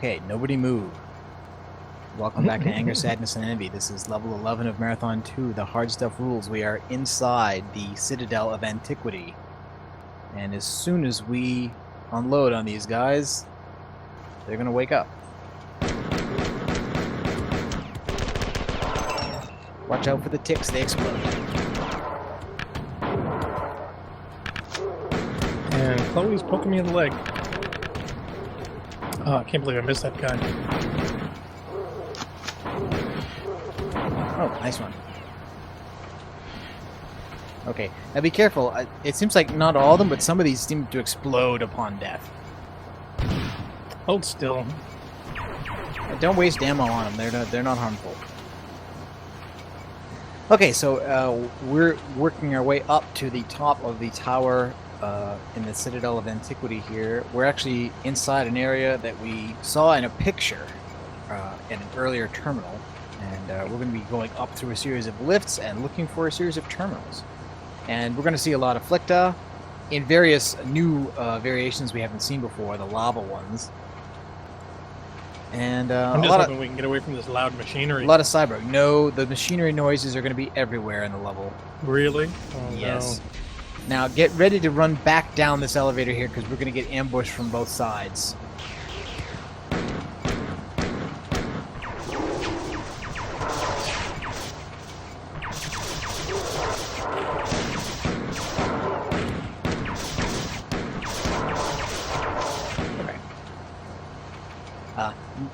Okay, nobody move. Welcome back to Anger, Sadness, and Envy. This is level 11 of Marathon 2, the hard stuff rules. We are inside the Citadel of Antiquity. And as soon as we unload on these guys, they're going to wake up. Watch out for the ticks, they explode. And Chloe's poking me in the leg. Oh, I can't believe I missed that guy. Oh, nice one. Okay, now be careful. It seems like not all of them, but some of these seem to explode upon death. Hold still. Don't waste ammo on them. They're not harmful. Okay, so we're working our way up to the top of the tower in the Citadel of Antiquity here. We're actually inside an area that we saw in a picture in an earlier terminal. And we're going to be going up through a series of lifts and looking for a series of terminals. And we're going to see a lot of Flicta in various new variations we haven't seen before, the lava ones. And I'm just hoping we can get away from this loud machinery. A lot of cyber. No, the machinery noises are going to be everywhere in the level. Really? Oh, yes. No. Now get ready to run back down this elevator here because we're going to get ambushed from both sides.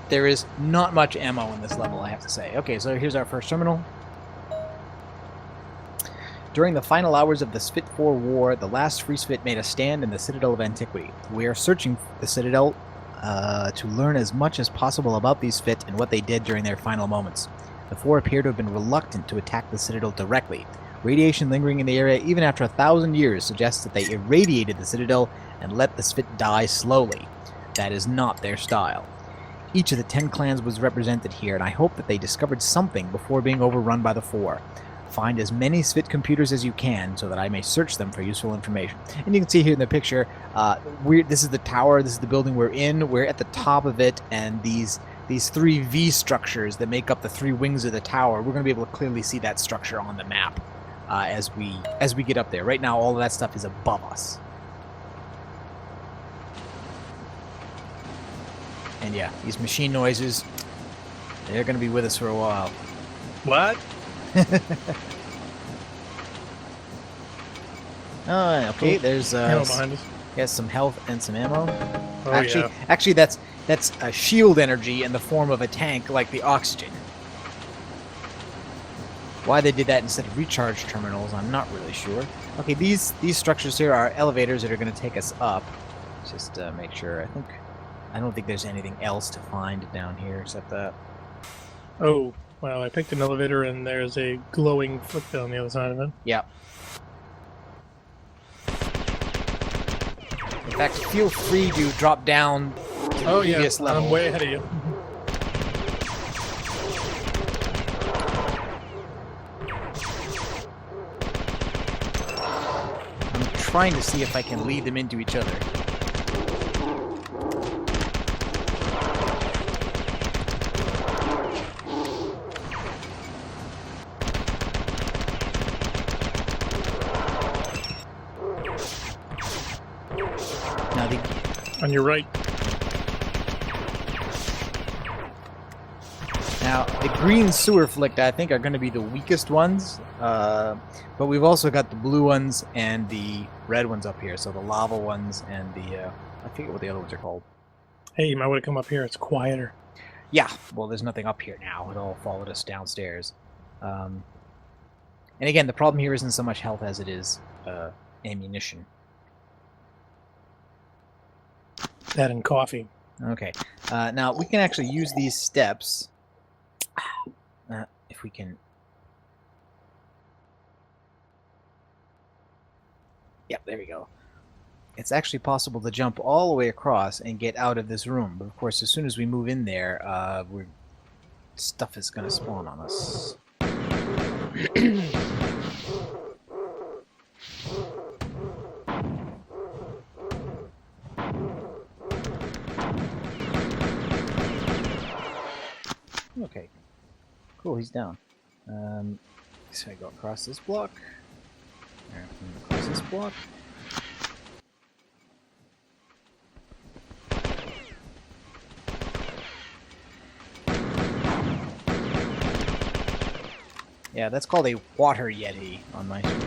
There is not much ammo in this level, I have to say. Okay, so here's our first terminal. During the final hours of the Spit 4 war, the last Free Spit made a stand in the Citadel of Antiquity. We are searching the Citadel to learn as much as possible about these Spit and what they did during their final moments. The four appear to have been reluctant to attack the Citadel directly. Radiation lingering in the area even after 1,000 years suggests that they irradiated the Citadel and let the Spit die slowly. That is not their style. Each of the 10 clans was represented here, and I hope that they discovered something before being overrun by the four. Find as many Svit computers as you can so that I may search them for useful information. And you can see here in the picture, this is the tower, this is the building we're in. We're at the top of it, and these three V structures that make up the three wings of the tower, we're going to be able to clearly see that structure on the map as we get up there. Right now, all of that stuff is above us. And yeah, these machine noises, they're going to be with us for a while. What? Oh, okay, there's behind us. Yes, some health and some ammo. Oh, actually, that's a shield energy in the form of a tank, like the oxygen. Why they did that instead of recharge terminals, I'm not really sure. Okay, these structures here are elevators that are going to take us up. Just make sure. I don't think there's anything else to find down here except that. Oh, well, I picked an elevator and there's a glowing Flicta on the other side of it. Yeah. In fact, feel free to drop down to the previous level. I'm way ahead of you. I'm trying to see if I can lead them into each other. On your right. Now, the green sewer Flicta, I think, are going to be the weakest ones, but we've also got the blue ones and the red ones up here, so the lava ones and the, I forget what the other ones are called. Hey, you might want to come up here, it's quieter. Yeah, well, there's nothing up here now, it all followed us downstairs. And again, the problem here isn't so much health as it is ammunition. That and coffee. Okay. Now, we can actually use these steps. If we can... Yep, there we go. It's actually possible to jump all the way across and get out of this room. But, of course, as soon as we move in there, stuff is going to spawn on us. Cool, he's down. So I go across this block. Across this block. Yeah, that's called a water yeti on my screen.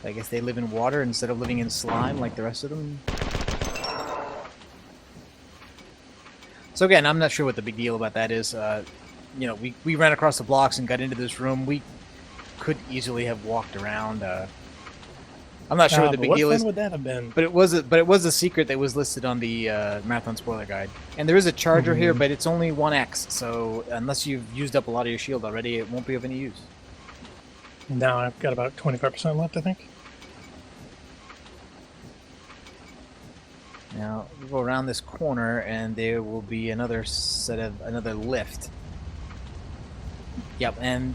So I guess they live in water instead of living in slime like the rest of them. So again, I'm not sure what the big deal about that is. You know, we ran across the blocks and got into this room. We could easily have walked around. I'm not sure what the big deal is. What would that have been? But it was a secret that was listed on the Marathon spoiler guide. And there is a charger here, but it's only 1x. So unless you've used up a lot of your shield already, it won't be of any use. Now I've got about 25% left, I think. Now we go around this corner, and there will be another lift. Yep, and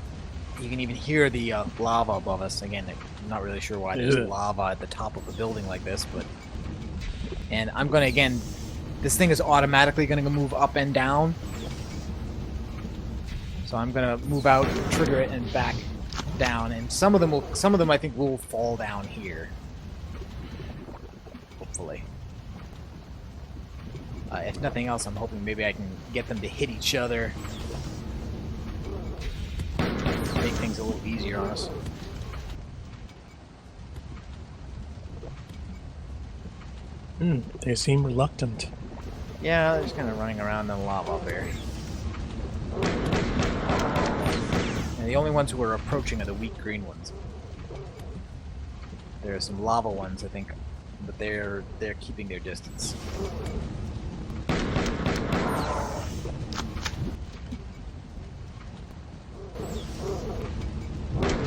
you can even hear the lava above us. Again, I'm not really sure why there's lava at the top of a building like this, but... And I'm going to, again... This thing is automatically going to move up and down. So I'm going to move out, trigger it, and back down. And some of them I think will fall down here. Hopefully. If nothing else, I'm hoping maybe I can get them to hit each other. Make things a little easier on us. They seem reluctant. Yeah, they're just kind of running around in the lava up here. And the only ones who are approaching are the weak green ones. There are some lava ones, I think, but they're keeping their distance.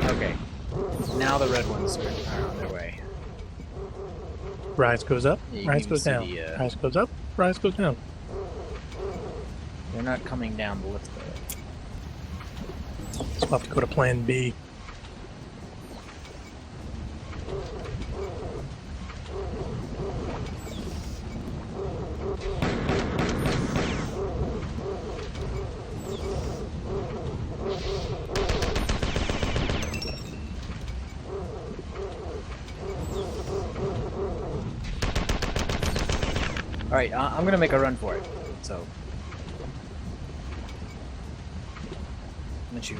Okay, now the red ones are on their way. Rise goes up, Yeah, rise goes down. Rise goes up, rise goes down. They're not coming down the lift though. So we'll have to go to plan B. Alright, I'm gonna make a run for it. So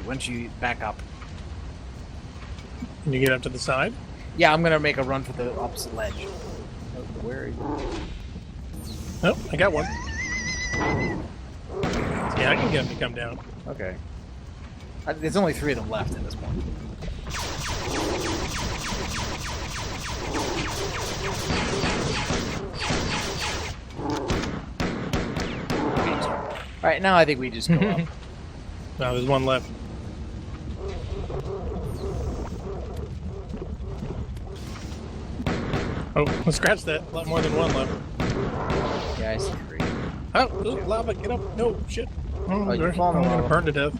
once you back up. Can you get up to the side? Yeah, I'm gonna make a run for the opposite ledge. Oh, where are you? Oh, I got one. Yeah, I can get him to come down. Okay. There's only 3 of them left at this point. Alright, now I think we just go up. No, there's one left. Oh, let's scratch that. A lot more than one left. Yeah, I see 3. Oh, lava, get up. No, shit. Oh, you're falling I'm in gonna lava. burn to death.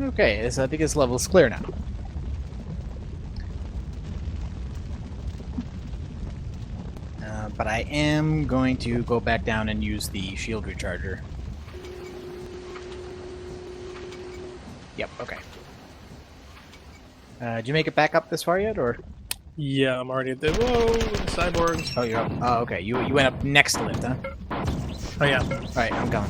Okay, I think this level is clear now. But I am going to go back down and use the shield recharger. Yep, okay. Did you make it back up this far yet, or? Yeah, I'm already at the... Whoa, cyborgs. Oh, you're up. Oh, okay. You went up next lift, huh? Oh, yeah. Alright, I'm going.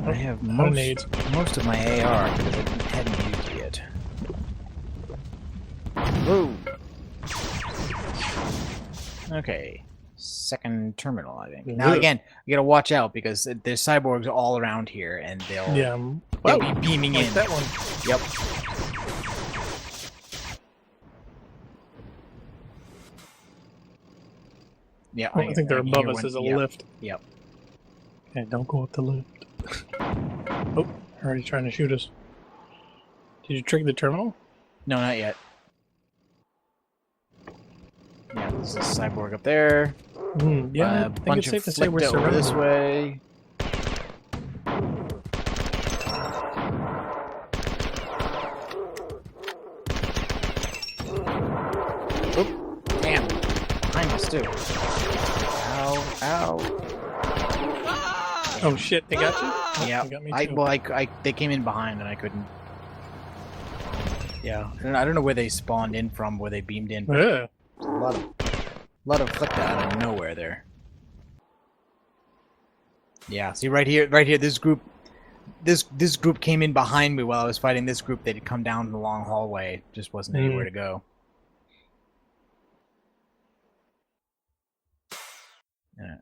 I have most of my AR because I hadn't used it yet. Whoa! Okay, second terminal, I think. Yeah. Now again, you gotta watch out because there's cyborgs all around here, and they'll Wow, be beaming like in. that one. Yep. Yeah, Oh, I think they're can above hear us one. as a Yep. lift. Yep. Okay, don't go up the lift. Oh, already trying to shoot us. Did you trigger the terminal? No, not yet. Yeah, there's a cyborg up there. Yeah, A I think bunch it's safe of to say we're flicked over surrounded. this way. Oop, damn. Behind us, too. Ow, ow. Oh shit, they got you? Oh, Yeah, they got me too. they came in behind and I couldn't. Yeah, I don't know where they spawned in from, where they beamed in. But Yeah. a lot of flicked out of nowhere there. Yeah, see right here, this group came in behind me while I was fighting this group. They'd come down the long hallway. Just wasn't anywhere to go.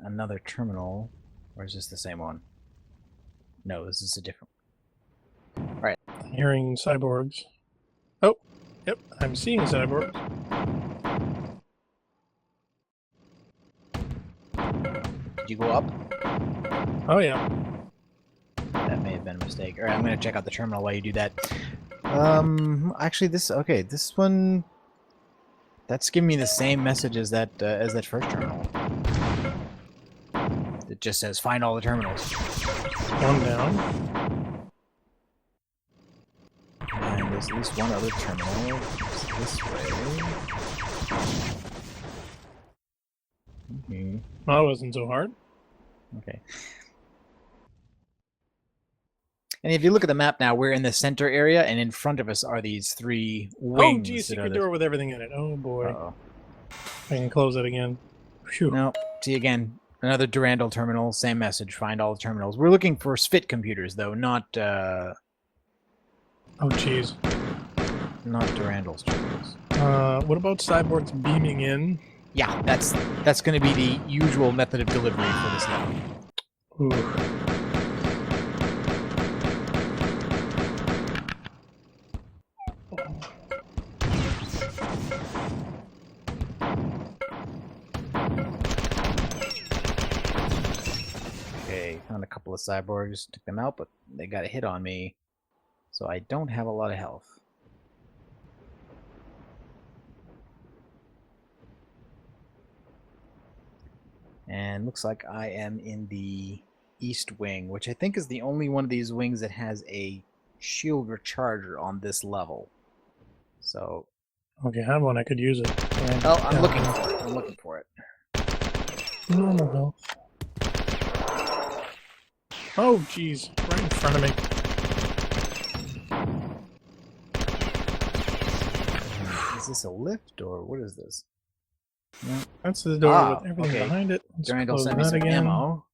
Another terminal. Or is this the same one? No, this is a different one. Right. I'm hearing cyborgs. Oh, yep, I'm seeing cyborgs. Did you go up? Oh yeah. That may have been a mistake. Alright, I'm gonna check out the terminal while you do that. Actually, this one, that's giving me the same message as that first terminal. It just says find all the terminals. One down. And there's at least one other terminal. It's this way. Well, that wasn't so hard. Okay. And if you look at the map now, we're in the center area, and in front of us are these three wings. Oh, geez, secret door with everything in it. Oh, boy. Uh-oh. I can close it again. Phew. No, see again. Another Durandal terminal, same message, find all the terminals. We're looking for SFIT computers, though, not, Oh, jeez. not Durandal's terminals. What about cyborgs beaming in? Yeah, that's going to be the usual method of delivery for this level. Ooh. Okay, found a couple of cyborgs, took them out, but they got a hit on me, so I don't have a lot of health. And looks like I am in the east wing, which I think is the only one of these wings that has a shield recharger on this level. So, Okay, I have one. I could use it. oh, I'm looking for it. I'm looking for it. Normal health. Oh, jeez. Right in front of me. Is this a lift or what is this? No. That's the door with everything behind it. Let's Durandal close sent me that some again. ammo.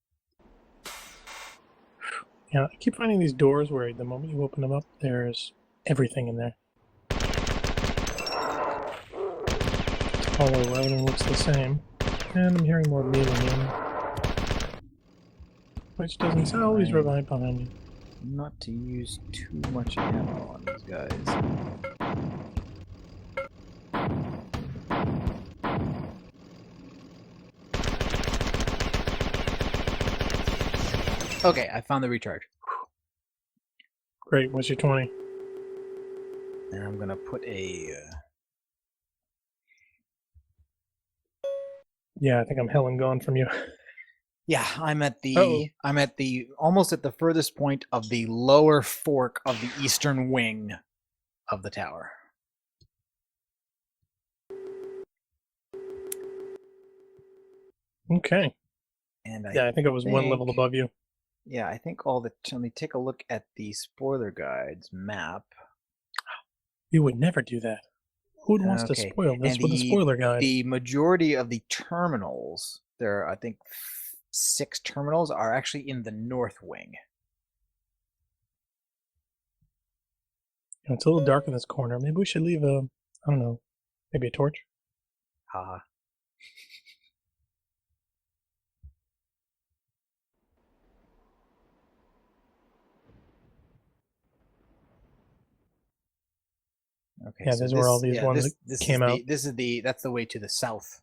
Yeah, I keep finding these doors where the moment you open them up, there's everything in there. Hallway where everything looks the same. And I'm hearing more beaming in. Which doesn't sound always right behind you. Not to use too much ammo on these guys. Okay, I found the recharge. Great, what's your 20? And I'm gonna put a... Yeah, I think I'm hell and gone from you. Yeah, I'm at the almost at the furthest point of the lower fork of the eastern wing of the tower. Okay. And I think I was one level above you. Yeah, I think let me take a look at the spoiler guide's map. You would never do that. Who wants to spoil this with a spoiler guide? The majority of the terminals, there are, I think, 6 terminals, are actually in the north wing. It's a little dark in this corner. Maybe we should leave a, I don't know, maybe a torch? Haha. Okay. Yeah, so this is where all these ones came out. That's the way to the south.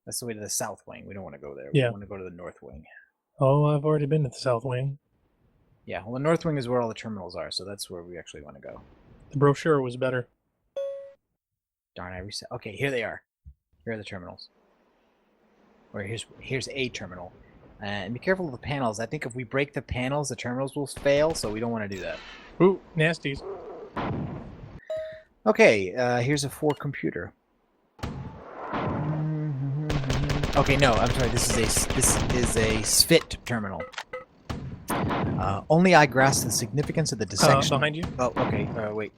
That's the way to the south wing. We don't want to go there. Yeah. We want to go to the north wing. Oh, I've already been to the south wing. Yeah, well, the north wing is where all the terminals are, so that's where we actually want to go. The brochure was better. Darn, I reset. Okay, here they are. Here are the terminals. Or here's a terminal. And be careful of the panels. I think if we break the panels, the terminals will fail, so we don't want to do that. Ooh, nasties. Okay, here's a 4 computer. Okay, no, I'm sorry. This is a SFIT terminal. Only I grasp the significance of the dissection. Behind you? Oh, okay. Wait.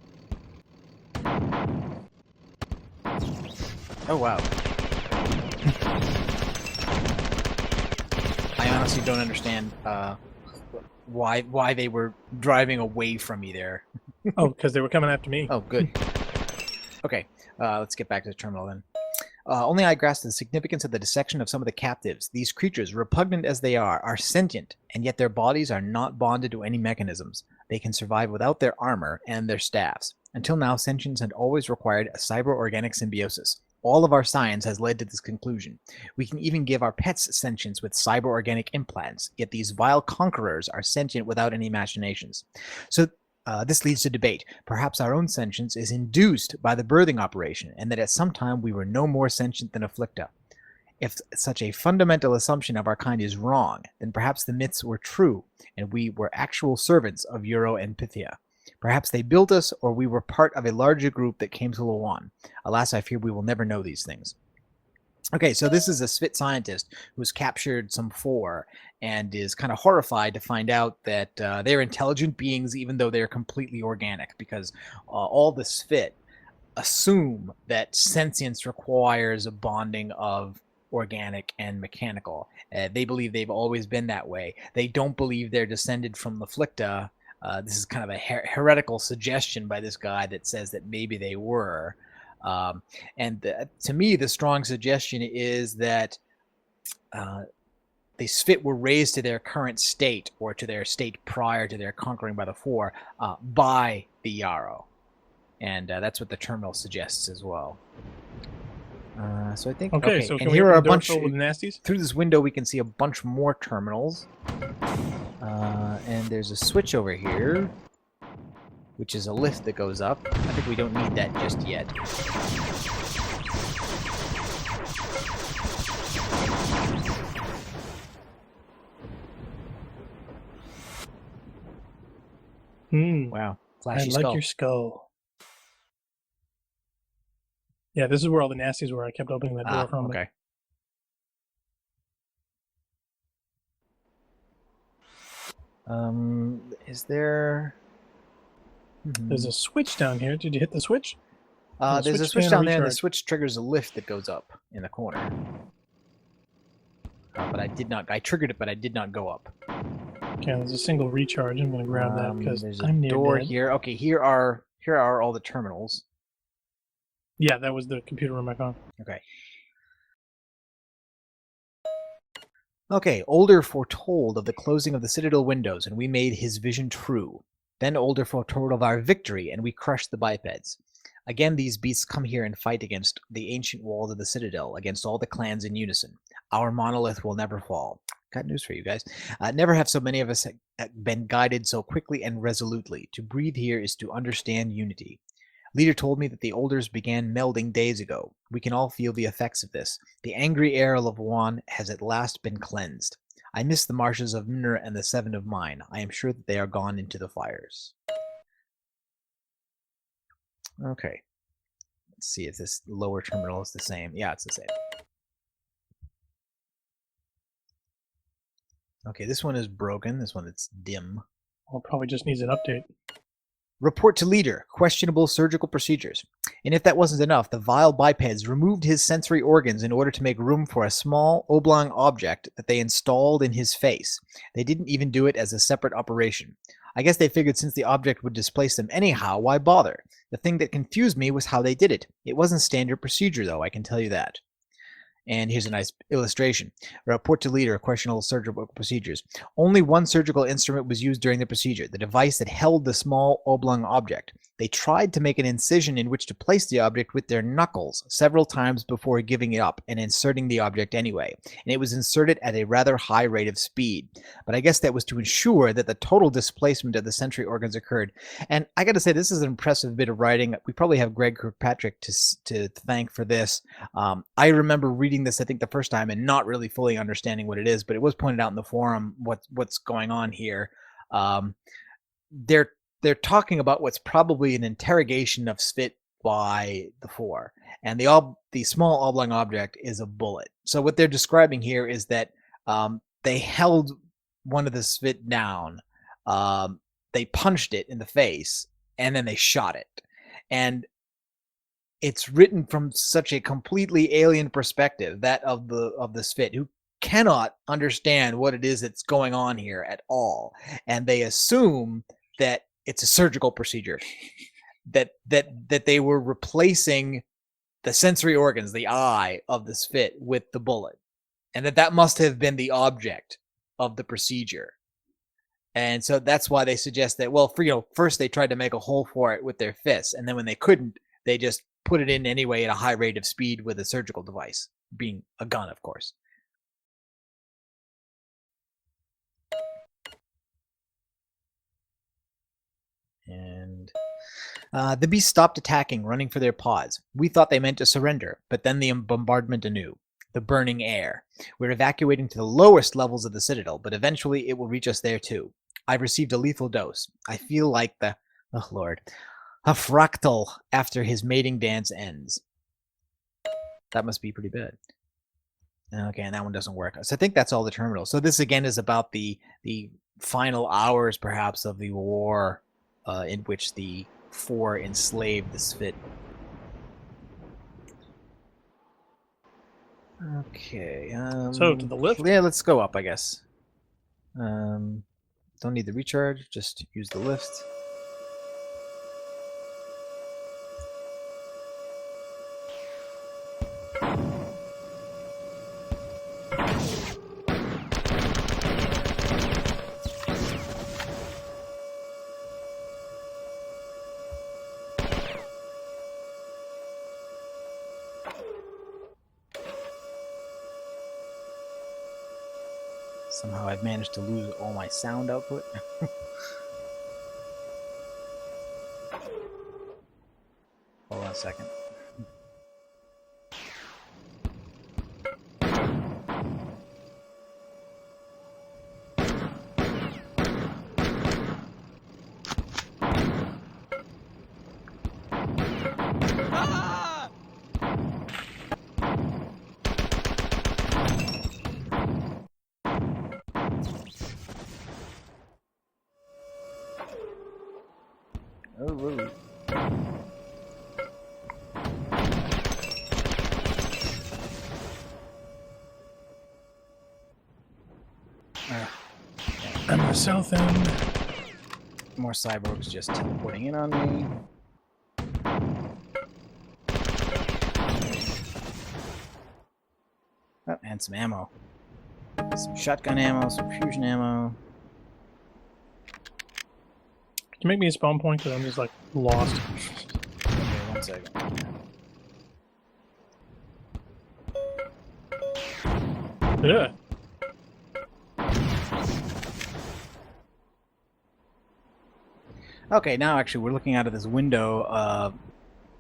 Oh, wow. I honestly don't understand why they were driving away from me there. Oh, because they were coming after me. Oh, good. Okay, let's get back to the terminal then. Only I grasp the significance of the dissection of some of the captives. These creatures, repugnant as they are sentient, and yet their bodies are not bonded to any mechanisms. They can survive without their armor and their staffs. Until now, sentience had always required a cyber-organic symbiosis. All of our science has led to this conclusion. We can even give our pets sentience with cyber-organic implants, yet these vile conquerors are sentient without any machinations. So this leads to debate. Perhaps our own sentience is induced by the birthing operation, and that at some time we were no more sentient than afflicta. If such a fundamental assumption of our kind is wrong, then perhaps the myths were true, and we were actual servants of Euro and Pythia. Perhaps they built us, or we were part of a larger group that came to Lawan. Alas, I fear we will never know these things. Okay, so this is a SFIT scientist who's captured some 4 and is kind of horrified to find out that they're intelligent beings even though they're completely organic, because all the SFIT assume that sentience requires a bonding of organic and mechanical. They believe they've always been that way. They don't believe they're descended from the Flicta. This is kind of a heretical suggestion by this guy that says that maybe they were. To me, the strong suggestion is that the SFIT were raised to their current state, or to their state prior to their conquering by the 4, by the Yarrow. And that's what the terminal suggests as well. So I think... Okay, so and here are a bunch... with nasties? Through this window, we can see a bunch more terminals. And there's a switch over here, which is a lift that goes up. I think we don't need that just yet. Wow. Flashy I like skull. your skull. Yeah, this is where all the nasties were. I kept opening that door from okay. Is there... There's a switch down here. Did you hit the switch? There's a switch down there, and the switch triggers a lift that goes up in the corner. But I did not... I triggered it, but I did not go up. Okay, there's a single recharge. I'm going to grab that because there's a I'm near door dead. here. Okay, here are all the terminals. Yeah, that was the computer room I found. Okay. Okay, Older foretold of the closing of the Citadel windows, and we made his vision true. Then Older foretold of our victory, and we crushed the bipeds. Again, these beasts come here and fight against the ancient walls of the Citadel, against all the clans in unison. Our monolith will never fall. Got news for you guys. Never have so many of us been guided so quickly and resolutely. To breathe here is to understand unity. Leader told me that the Olders began melding days ago. We can all feel the effects of this. The angry air of Lawan has at last been cleansed. I miss the marshes of Mnir and the Seven of Mine. I am sure that they are gone into the fires. Okay. Let's see if this lower terminal is the same. Yeah, it's the same. Okay, this one is broken. This one is dim. Well, it probably just needs an update. Report to leader. Questionable surgical procedures. And if that wasn't enough, the vile bipeds removed his sensory organs in order to make room for a small oblong object that they installed in his face. They didn't even do it as a separate operation. I guess they figured since the object would displace them anyhow, why bother? The thing that confused me was how they did it. It wasn't standard procedure, though, I can tell you that. And here's a nice illustration. Report to leader, questionable surgical procedures. Only one surgical instrument was used during the procedure, the device that held the small oblong object. They tried to make an incision in which to place the object with their knuckles several times before giving it up and inserting the object anyway, and it was inserted at a rather high rate of speed. But I guess that was to ensure that the total displacement of the sensory organs occurred. And I got to say, this is an impressive bit of writing. We probably have Greg Kirkpatrick to thank for this. I remember reading this, I think, the first time and not really fully understanding what it is, but it was pointed out in the forum what's going on here. They're talking about what's probably an interrogation of Svit by the Four, and the small oblong object is a bullet. So what they're describing here is that they held one of the Svit down, they punched it in the face, and then they shot it. And it's written from such a completely alien perspective, that of the Svit, who cannot understand what it is that's going on here at all, and they assume that it's a surgical procedure, that they were replacing the sensory organs, the eye of the Svit, with the bullet, and that must have been the object of the procedure. And so that's why they suggest that, well, first they tried to make a hole for it with their fists, and then when they couldn't, they just put it in anyway at a high rate of speed with a surgical device, being a gun, of course. And the beasts stopped attacking, running for their pods. We thought they meant to surrender, but then the bombardment anew. The burning air. We're evacuating to the lowest levels of the Citadel, but eventually it will reach us there too. I've received a lethal dose. I feel like a fractal after his mating dance ends. That must be pretty bad. Okay, and that one doesn't work. So I think that's all the terminals. So this again is about the final hours, perhaps, of the war, in which the Four enslaved the Svit. Okay. So to the lift? Yeah, let's go up, I guess. Don't need the recharge, just use the lift. Somehow I've managed to lose all my sound output. Hold on a second. Oh, whoa. I'm on the south end. More cyborgs just teleporting in on me. Oh, and some ammo. Some shotgun ammo, some fusion ammo. Can you make me a spawn point? Because I'm just like lost. Okay, 1 second. Yeah. Okay, now actually we're looking out of this window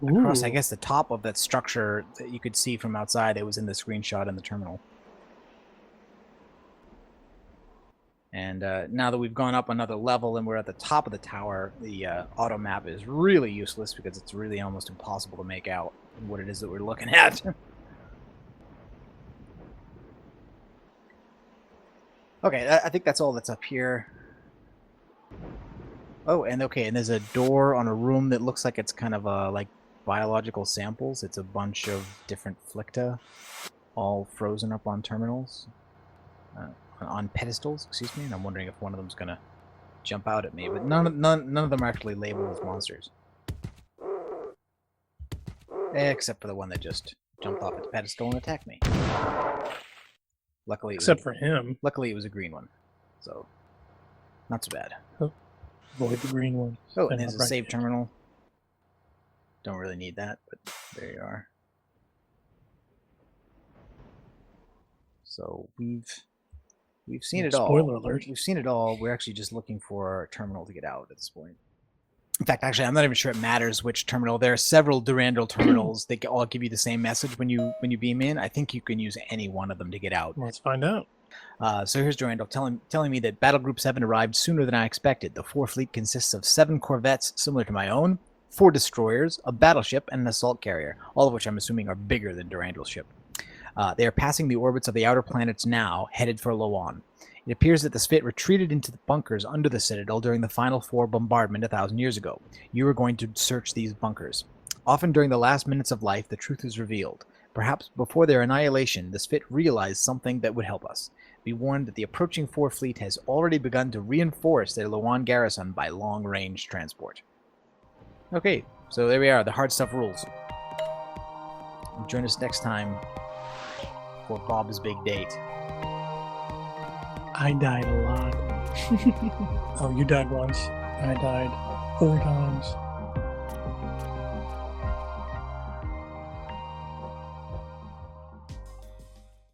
across, I guess, the top of that structure that you could see from outside. It was in the screenshot in the terminal. And now that we've gone up another level and we're at the top of the tower, the auto map is really useless because it's really almost impossible to make out what it is that we're looking at. Okay, I think that's all that's up here. Oh, and okay, and there's a door on a room that looks like it's kind of like biological samples. It's a bunch of different flicta, all frozen up on terminals. On pedestals, excuse me, and I'm wondering if one of them's gonna jump out at me, but none of them are actually labeled as monsters. Except for the one that just jumped off its pedestal and attacked me. Luckily, Except for him. Luckily, it was a green one, so not so bad. Avoid the green one. Oh, and there's a save terminal. don't really need that, but there you are. So we've seen it all. Spoiler alert. We've seen it all. We're actually just looking for a terminal to get out at this point. In fact, actually, I'm not even sure it matters which terminal. There are several Durandal terminals that all give you the same message when you beam in. I think you can use any one of them to get out. Let's find out. So here's Durandal telling me that Battle Group 7 arrived sooner than I expected. The 4 fleet consists of 7 corvettes similar to my own, 4 destroyers, a battleship, and an assault carrier, all of which I'm assuming are bigger than Durandal's ship. They are passing the orbits of the outer planets now, headed for Loan. It appears that the Spit retreated into the bunkers under the Citadel during the Final Four bombardment 1,000 years ago. You are going to search these bunkers. Often during the last minutes of life, the truth is revealed. Perhaps before their annihilation, the Spit realized something that would help us. Be warned that the approaching 4 fleet has already begun to reinforce their Loan garrison by long-range transport. Okay, so there we are. The hard stuff rules. Join us next time for Bob's big date. I died a lot. Oh, you died once. I died 4 times.